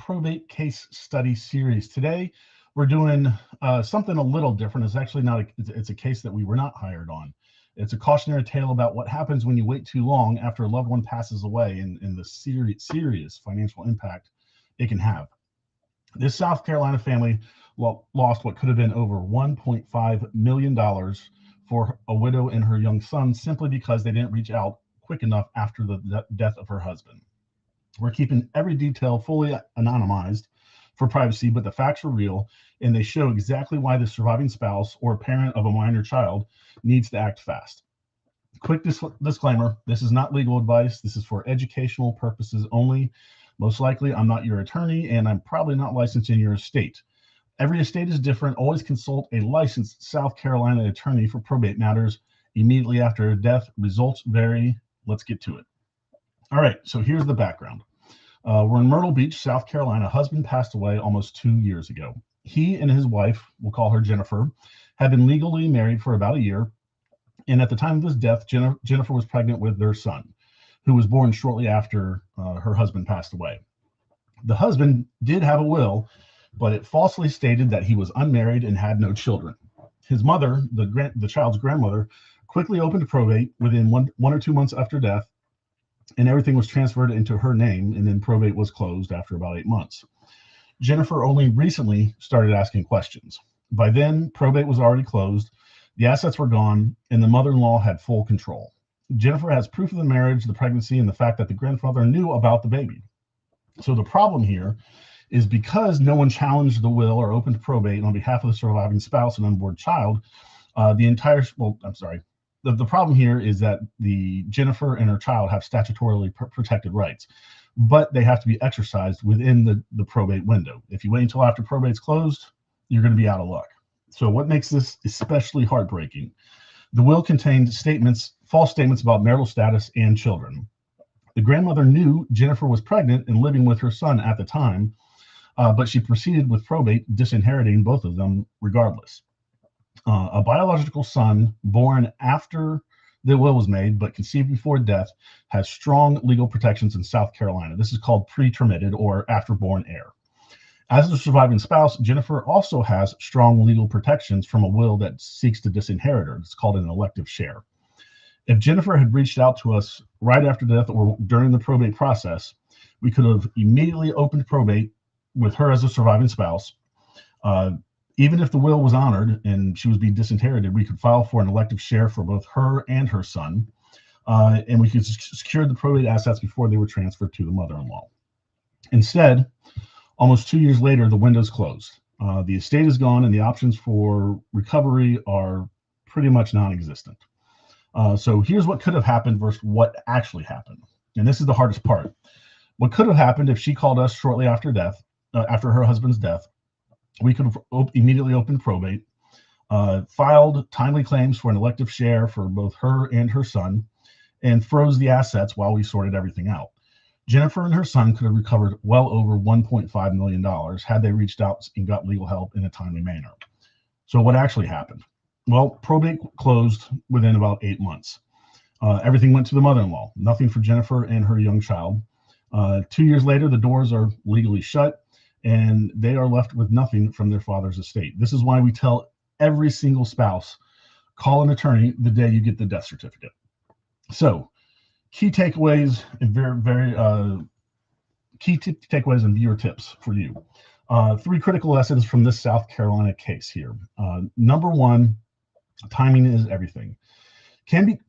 probate case study series. Today, we're doing something a little different. It's actually not it's a case that we were not hired on. It's a cautionary tale about what happens when you wait too long after a loved one passes away and the serious financial impact it can have. This South Carolina family lost what could have been over $1.5 million for a widow and her young son simply because they didn't reach out quick enough after the death of her husband. We're keeping every detail fully anonymized for privacy, but the facts are real, and they show exactly why the surviving spouse or parent of a minor child needs to act fast. Quick disclaimer, this is not legal advice. This is for educational purposes only. Most likely, I'm not your attorney, and I'm probably not licensed in your estate. Every estate is different. Always consult a licensed South Carolina attorney for probate matters immediately after a death. Results vary. Let's get to it. All right, so here's the background. We're in Myrtle Beach, South Carolina. Husband passed away almost 2 years ago. He and his wife, we'll call her Jennifer, had been legally married for about a year. And at the time of his death, Jennifer was pregnant with their son, who was born shortly after her husband passed away. The husband did have a will, but it falsely stated that he was unmarried and had no children. His mother, the child's grandmother, quickly opened probate within one or 2 months after death, and everything was transferred into her name, and then probate was closed after about 8 months. Jennifer only recently started asking questions. By then, probate was already closed, the assets were gone, and the mother-in-law had full control. Jennifer has proof of the marriage, the pregnancy, and the fact that the grandfather knew about the baby. So the problem here is because no one challenged the will or opened probate on behalf of the surviving spouse and unborn child, the problem here is that the Jennifer and her child have statutorily protected rights, but they have to be exercised within the probate window. If you wait until after probate's closed, you're going to be out of luck. So what makes this especially heartbreaking? The will contained false statements about marital status and children. The grandmother knew Jennifer was pregnant and living with her son at the time, but she proceeded with probate, disinheriting both of them regardless. A biological son born after the will was made but conceived before death has strong legal protections in South Carolina. This is called pretermitted or afterborn heir. As the surviving spouse, Jennifer also has strong legal protections from a will that seeks to disinherit her. It's called an elective share. If Jennifer had reached out to us right after death or during the probate process, we could have immediately opened probate with her as a surviving spouse. Even if the will was honored and she was being disinherited, we could file for an elective share for both her and her son, and we could secure the probate assets before they were transferred to the mother-in-law. Instead, almost 2 years later, the window's closed. The estate is gone, and the options for recovery are pretty much non-existent. So here's what could have happened versus what actually happened. And this is the hardest part. What could have happened if she called us shortly after after her husband's death? We could have immediately opened probate, filed timely claims for an elective share for both her and her son, and froze the assets while we sorted everything out. Jennifer and her son could have recovered well over $1.5 million had they reached out and got legal help in a timely manner. So what actually happened? Well, probate closed within about 8 months. Everything went to the mother-in-law, nothing for Jennifer and her young child. 2 years later, the doors are legally shut, and they are left with nothing from their father's estate. This is why we tell every single spouse, call an attorney the day you get the death certificate. So, key takeaways and takeaways and viewer tips for you. 3 critical lessons from this South Carolina case here. Number 1, timing is everything.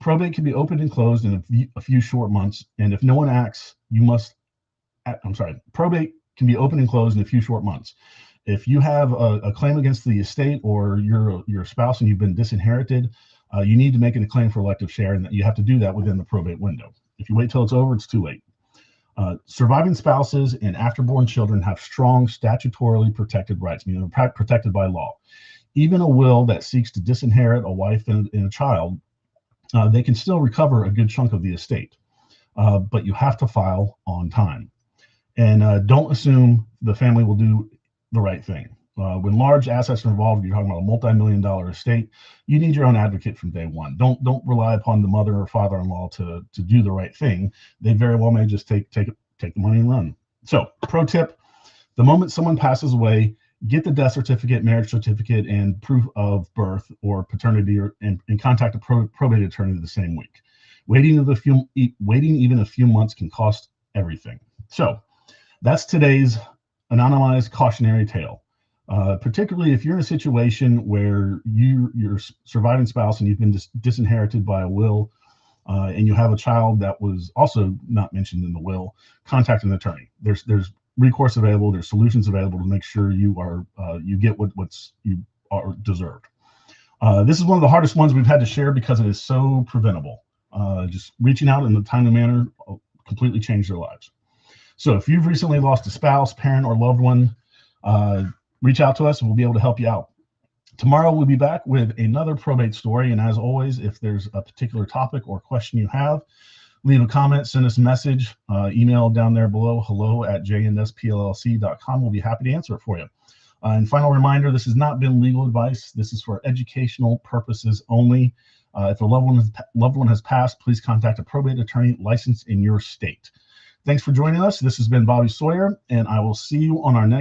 Probate can be opened and closed in a few short months, and if no one acts, probate can be opened and closed in a few short months. If you have a claim against the estate or your spouse and you've been disinherited, you need to make a claim for elective share, and you have to do that within the probate window. If you wait till it's over, it's too late. Surviving spouses and afterborn children have strong statutorily protected rights, meaning they're protected by law. Even a will that seeks to disinherit a wife and a child, they can still recover a good chunk of the estate, but you have to file on time. And don't assume the family will do the right thing. When large assets are involved, you're talking about a multi-million-dollar estate. You need your own advocate from day one. Don't rely upon the mother or father-in-law to do the right thing. They very well may just take the money and run. So, pro tip: The moment someone passes away, get the death certificate, marriage certificate, and proof of birth or paternity, and contact a probate attorney the same week. Waiting even a few months can cost everything. So that's today's anonymized cautionary tale. Particularly if you're in a situation where your surviving spouse and you've been disinherited by a will, and you have a child that was also not mentioned in the will, contact an attorney. There's recourse available. There's solutions available to make sure you get what's you are deserved. This is one of the hardest ones we've had to share because it is so preventable. Just reaching out in a timely manner completely changed their lives. So if you've recently lost a spouse, parent, or loved one, reach out to us and we'll be able to help you out. Tomorrow we'll be back with another probate story. And as always, if there's a particular topic or question you have, leave a comment, send us a message, email down there below, hello@jnspllc.com. We'll be happy to answer it for you. And final reminder, this has not been legal advice. This is for educational purposes only. If a loved one has passed, please contact a probate attorney licensed in your state. Thanks for joining us. This has been Bobby Sawyer, and I will see you on our next